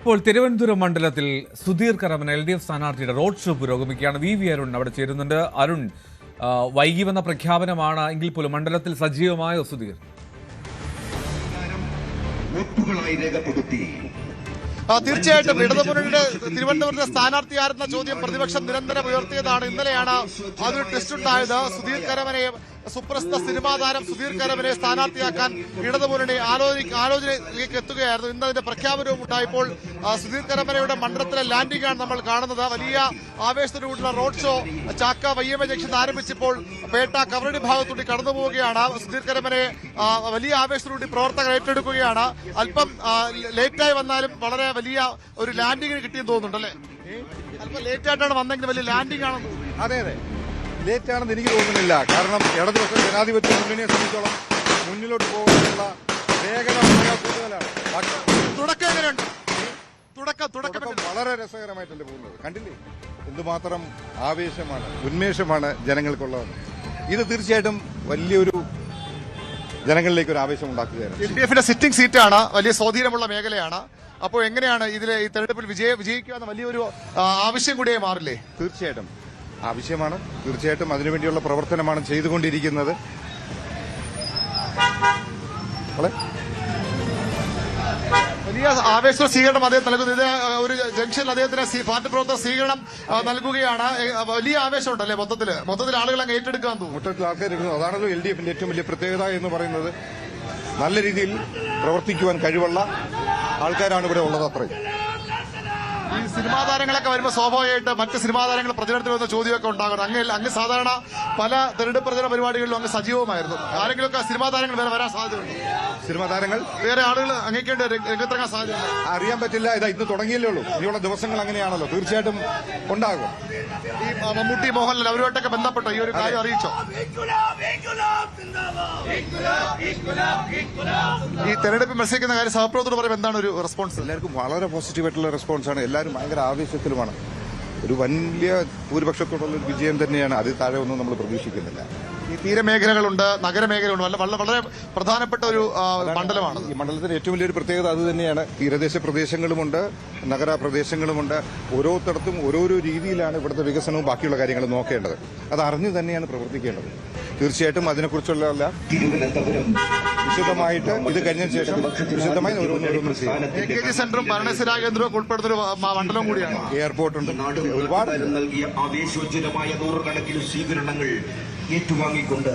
ഇപ്പോൾ തിരുവനന്തപുരം മണ്ഡലത്തിൽ സുധീർ കരമന LDF സ്ഥാനാർത്ഥിയുടെ റോഡ് ഷോ പുരോഗമിക്കുകയാണ്. വി അരുൺ അവിടെ ചേരുന്നുണ്ട്. അരുൺ, വൈകി വന്ന പ്രഖ്യാപനമാണ് എങ്കിൽ പോലും മണ്ഡലത്തിൽ സജീവമായോ സുധീർ? തീർച്ചയായിട്ടും ഇടതുമുന്നണിയുടെ തിരുവനന്തപുരത്തെ സ്ഥാനാർത്ഥി ആരെന്ന ചോദ്യം പ്രതിപക്ഷം നിരന്തരം ഉയർത്തിയതാണ്. ഇന്നലെയാണ് അതൊരു ടെസ്റ്റ് ഉണ്ടായത്. സുധീർ കരമനയെ, സുപ്രസിദ്ധ സിനിമാ താരം സുധീർ കരമനയെ സ്ഥാനാർത്ഥിയാക്കാൻ ഇടതുമുന്നണി ആലോചനയിലേക്ക് എത്തുകയായിരുന്നു. ഇന്ന് അതിന്റെ പ്രഖ്യാപനവും ഉണ്ടായപ്പോൾ സുധീർ കരമനയുടെ മണ്ഡലത്തിലെ ലാൻഡിംഗ് ആണ് നമ്മൾ കാണുന്നത്. വലിയ ആവേശത്തോടുകൂടിയുള്ള റോഡ് ഷോ ചാക്ക വയ്യമ്മ ജംഗ്ഷൻ ആരംഭിച്ചപ്പോൾ പേട്ട കവറടി ഭാഗത്തൂടി കടന്നു പോവുകയാണ്. സുധീർ കരമനയെ വലിയ ആവേശത്തോടുകൂടി പ്രവർത്തകർ ഏറ്റെടുക്കുകയാണ്. അല്പം ലേറ്റായി വന്നാലും വളരെ വലിയ ഒരു ലാൻഡിംഗ് കിട്ടിയെന്ന് തോന്നുന്നുണ്ടല്ലേ? അല്പം ലേറ്റായിട്ടാണ് വന്നെങ്കിൽ വലിയ ലാൻഡിംഗ് ആണെന്ന് തോന്നുന്നു. അതെ, ലേറ്റ് ആണെന്ന് എനിക്ക് തോന്നുന്നില്ല. കാരണം ഇടതുപക്ഷ ജനാധിപത്യ മുന്നണിയെ സംബന്ധിച്ചോളം മുന്നിലോട്ട് പോകാനുള്ള വേഗത കൂടുതലാണ്. തുടക്കം എങ്ങനെയുണ്ട്? തുടക്കം വളരെ രസകരമായിട്ടല്ലേ പോകുന്നത്. കണ്ടില്ലേ എന്തുമാത്രം ആവേശമാണ്, ഉന്മേഷമാണ് ജനങ്ങൾക്കുള്ളത്. ഇത് തീർച്ചയായിട്ടും വലിയൊരു ജനങ്ങളിലേക്ക് ഒരു ആവേശം ഉണ്ടാക്കുകയാണ്. LDF സിറ്റിംഗ് സീറ്റാണ്, വലിയ സ്വാധീനമുള്ള മേഖലയാണ്. അപ്പോൾ എങ്ങനെയാണ് ഇതിലെ ഈ തെരഞ്ഞെടുപ്പിൽ വിജയിക്കുക എന്ന വലിയൊരു ആവശ്യം കൂടിയായി മാറില്ലേ? തീർച്ചയായിട്ടും ആവശ്യമാണ്. തീർച്ചയായിട്ടും അതിനുവേണ്ടിയുള്ള പ്രവർത്തനമാണ് ചെയ്തുകൊണ്ടിരിക്കുന്നത്. വലിയ ആവേശ സ്വീകരണം അദ്ദേഹം നൽകുന്നു. ഇത് ഒരു ജംഗ്ഷനിൽ അദ്ദേഹത്തിന് പാർട്ടി പ്രവർത്തകർ സ്വീകരണം നൽകുകയാണ്. വലിയ ആവേശമുണ്ടല്ലേ? മൊത്തത്തിൽ ആളുകൾ അങ്ങ് ഏറ്റെടുക്കാൻ തോന്നുന്നു. മൊത്തത്തിൽ ആൾക്കാർ, അതാണല്ലോ LDFന്റെ ഏറ്റവും വലിയ പ്രത്യേകത എന്ന് പറയുന്നത്. നല്ല രീതിയിൽ പ്രവർത്തിക്കുവാൻ കഴിവുള്ള ആൾക്കാരാണ് ഇവിടെ ഉള്ളത്. അത്രയും ഈ സിനിമാ താരങ്ങളൊക്കെ വരുമ്പോൾ സ്വാഭാവികമായിട്ട് മറ്റ് സിനിമാ താരങ്ങൾ പ്രചരണത്തിൽ വന്ന ചോദ്യമൊക്കെ ഉണ്ടാകുന്നത്. അങ്ങ് സാധാരണ പല തെരഞ്ഞെടുപ്പ് പ്രചരണ പരിപാടികളിലും അങ്ങ് സജീവമായിരുന്നു. ആരെങ്കിലുമൊക്കെ സിനിമാ താരങ്ങൾ വേറെ വരാൻ സാധ്യതയുണ്ട്? സിനിമാ താരങ്ങൾ വേറെ ആളുകൾ അങ്ങേക്കേണ്ട രംഗത്തിറങ്ങാൻ സാധ്യത അറിയാൻ പറ്റില്ല. ഇന്ന് തുടങ്ങിയല്ലേ ഉള്ളൂ. ഇനിയുള്ള ദിവസങ്ങൾ അങ്ങനെയാണല്ലോ. തീർച്ചയായിട്ടും ഉണ്ടാകും. ഈ മമ്മൂട്ടി, മോഹൻലാൽ അവരുമായിട്ടൊക്കെ ബന്ധപ്പെട്ടോ ഈ ഒരു കാര്യം അറിയിച്ചോ? ഈ തെരഞ്ഞെടുപ്പ് മത്സരിക്കുന്ന കാര്യം സഹപ്രവർത്തകർ പറയുമ്പോൾ എന്താണ് ഒരു റെസ്പോൺസ്? എല്ലാവർക്കും വളരെ പോസിറ്റീവായിട്ടുള്ള റെസ്പോൺസാണ്. എല്ലാവരും ഭയങ്കര ആവേശത്തിലുമാണ്. ഒരു വലിയ ഭൂരിപക്ഷത്തോടുള്ള ഒരു വിജയം തന്നെയാണ്. അതിൽ താഴെ ഒന്നും നമ്മൾ പ്രതീക്ഷിക്കുന്നില്ല. ഈ തീരമേഖലകളുണ്ട്, നഗരമേഖലയുണ്ട്, വളരെ പ്രധാനപ്പെട്ട ഒരു മണ്ഡലമാണ്. ഈ മണ്ഡലത്തിന്റെ ഏറ്റവും വലിയൊരു പ്രത്യേകത അത് തന്നെയാണ്. തീരദേശ പ്രദേശങ്ങളുമുണ്ട്, നഗരപ്രദേശങ്ങളുമുണ്ട്. ഓരോരുത്തടത്തും ഓരോരോ രീതിയിലാണ് ഇവിടുത്തെ വികസനവും ബാക്കിയുള്ള കാര്യങ്ങളും നോക്കേണ്ടത്. അത് അറിഞ്ഞു തന്നെയാണ് പ്രവർത്തിക്കേണ്ടത്. തീർച്ചയായിട്ടും അതിനെക്കുറിച്ചുള്ള വിശദമായിട്ട് ഇത് കഴിഞ്ഞ ശേഷം വിശദമായി ഓരോന്നും ചെയ്യും. സെന്ററും ഭരണസിരാ കേന്ദ്രവും ഉൾപ്പെടുന്ന ഒരു മണ്ഡലം കൂടിയാണ്. എയർപോർട്ടുണ്ട്. ഒരുപാട് നൽകിയ ആവേശോജ്വലമായ നൂറുകണക്കിന് സ്വീകരണങ്ങൾ ഏറ്റുവാങ്ങിക്കൊണ്ട്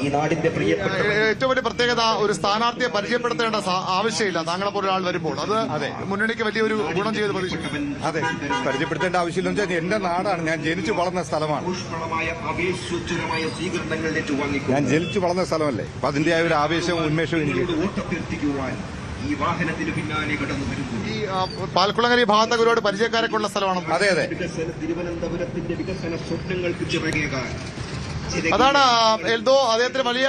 ഈ നാടിന്റെ പ്രിയപ്പെട്ട ഏറ്റവും വലിയ പ്രത്യേകത ഒരു സ്ഥാനാർത്ഥിയെ പരിചയപ്പെടുത്തേണ്ട ആവശ്യമില്ല. താങ്കളെ പോലെ ഒരാൾ വരുമ്പോൾ അത് മുന്നണിക്ക് വലിയൊരു ഗുണം ചെയ്ത് പ്രതീക്ഷിക്കും. അതെ, പരിചയപ്പെടുത്തേണ്ട ആവശ്യമില്ലെന്ന് വെച്ചാൽ എന്റെ നാടാണ്. ഞാൻ ജനിച്ചു വളർന്ന സ്ഥലമാണ്. ആവേശോജ്വലമായ സ്വീകരണങ്ങൾ ഏറ്റുവാങ്ങിക്കൊണ്ട് ഞാൻ ജനിച്ചു വളർന്ന സ്ഥലമല്ലേ. അപ്പൊ അതിന്റെ ഒരു ആവേശവും ഉന്മേഷവും എനിക്ക് വോട്ടഭ്യർത്ഥിക്കുവാൻ ഈ വാഹനത്തിന് പിന്നാലെ കടന്നു വരുമ്പോൾ ഈ പാൽക്കുളങ്ങര ഭാഗത്തൊക്കെ ഒരുപാട് പരിചയക്കാരൊക്കെ ഉള്ള സ്ഥലമാണ്. അതെ, തിരുവനന്തപുരത്തിന്റെ വികസന സ്വപ്നങ്ങൾക്ക് ചിറകേകാൻ അതാണ് എൽദോ. അദ്ദേഹത്തിന് വലിയ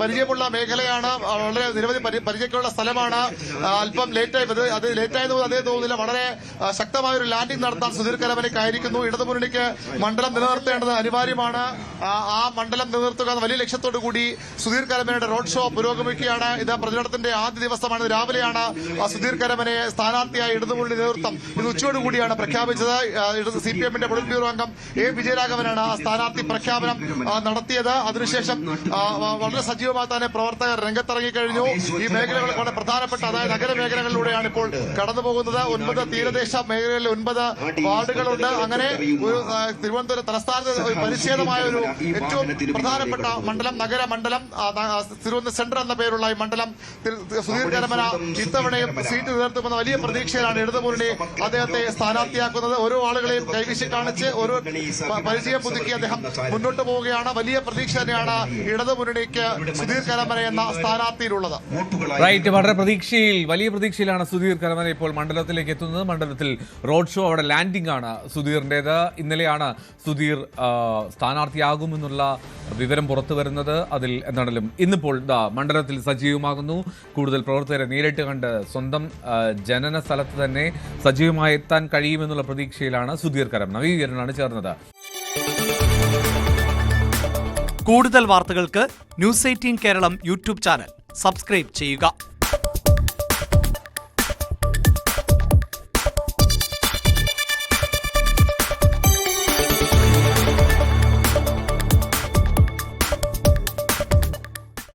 പരിചയമുള്ള മേഖലയാണ്. വളരെ നിരവധി പരിചയമുള്ള സ്ഥലമാണ്. അല്പം ലേറ്റായത് അദ്ദേഹം തോന്നുന്നില്ല. വളരെ ശക്തമായ ഒരു ലാൻഡിംഗ് നടത്താൻ സുധീർ കരമനയ്ക്കായിരിക്കുന്നു. ഇടതുമുന്നണിക്ക് മണ്ഡലം നിലനിർത്തേണ്ടത് അനിവാര്യമാണ്. ആ മണ്ഡലം നിലനിർത്തുക എന്ന വലിയ ലക്ഷ്യത്തോടു കൂടി സുധീർ കരമനയുടെ റോഡ് ഷോ പുരോഗമിക്കുകയാണ്. ഇത് പ്രചരണത്തിന്റെ ആദ്യ ദിവസമാണ്. രാവിലെയാണ് സുധീർ കരമനയെ സ്ഥാനാർത്ഥിയായി ഇടതുമുന്നണി നേതൃത്വം ഇത് ഉച്ചയോടുകൂടിയാണ് പ്രഖ്യാപിച്ചത്. CPMന്റെ പൊളിറ്റ് ബ്യൂറോ അംഗം A വിജയരാഘവനാണ് ആ സ്ഥാനാർത്ഥി പ്രഖ്യാപനം നടത്തിയത്. അതിനുശേഷം വളരെ സജീവമായി തന്നെ പ്രവർത്തകർ രംഗത്തിറങ്ങിക്കഴിഞ്ഞു. ഈ മേഖലകൾ വളരെ പ്രധാനപ്പെട്ട, അതായത് നഗരമേഖലകളിലൂടെയാണ് ഇപ്പോൾ കടന്നുപോകുന്നത്. 9 തീരദേശ മേഖലകളിൽ 9 വാർഡുകളുണ്ട്. അങ്ങനെ ഒരു തിരുവനന്തപുരം തലസ്ഥാനത്ത് പരിച്ഛേദമായ ഒരു ഏറ്റവും പ്രധാനപ്പെട്ട മണ്ഡലം, നഗരമണ്ഡലം, തിരുവനന്തപുരം സെന്റർ എന്ന പേരുള്ള ഈ മണ്ഡലം സുധീർ കരമന ഇത്തവണയും സീറ്റ് ഉയർത്തുമെന്ന വലിയ പ്രതീക്ഷയിലാണ് ഇടതുമുന്നണി അദ്ദേഹത്തെ സ്ഥാനാർത്ഥിയാക്കുന്നത്. ഓരോ ആളുകളെയും കൈവീശി കാണിച്ച് ഓരോ പരിചയം പുതുക്കി അദ്ദേഹം മുന്നോട്ട് പോവുകയാണ്. വലിയ പ്രതീക്ഷ തന്നെയാണ് ഇടതുമുന്നണിക്ക് സുധീർ കരമന എന്ന സ്ഥാനാർത്ഥിയിലുള്ളത്. റൈറ്റ്, വളരെ വലിയ പ്രതീക്ഷയിലാണ് സുധീർ കരമന ഇപ്പോൾ മണ്ഡലത്തിലേക്ക് എത്തുന്നത്. മണ്ഡലത്തിൽ റോഡ് ഷോ, അവിടെ ലാൻഡിംഗ് ആണ് സുധീറിന്റേത്. ഇന്നലെയാണ് സുധീർ സ്ഥാനാർത്ഥിയാകുമെന്നുള്ള വിവരം പുറത്തു വരുന്നത്. അതിൽ എന്താണെങ്കിലും ഇന്നിപ്പോൾ മണ്ഡലത്തിൽ സജീവമാകുന്നു. കൂടുതൽ പ്രവർത്തകരെ നേരിട്ട് കണ്ട് സ്വന്തം ജനന സ്ഥലത്ത് തന്നെ സജീവമായി എത്താൻ കഴിയുമെന്നുള്ള പ്രതീക്ഷയിലാണ് സുധീർ കരമന. നവീകരണമാണ് ചേർന്നത്. കൂടുതൽ വാർത്തകൾക്ക് News 18 Keralam YouTube channel subscribe ചെയ്യുക.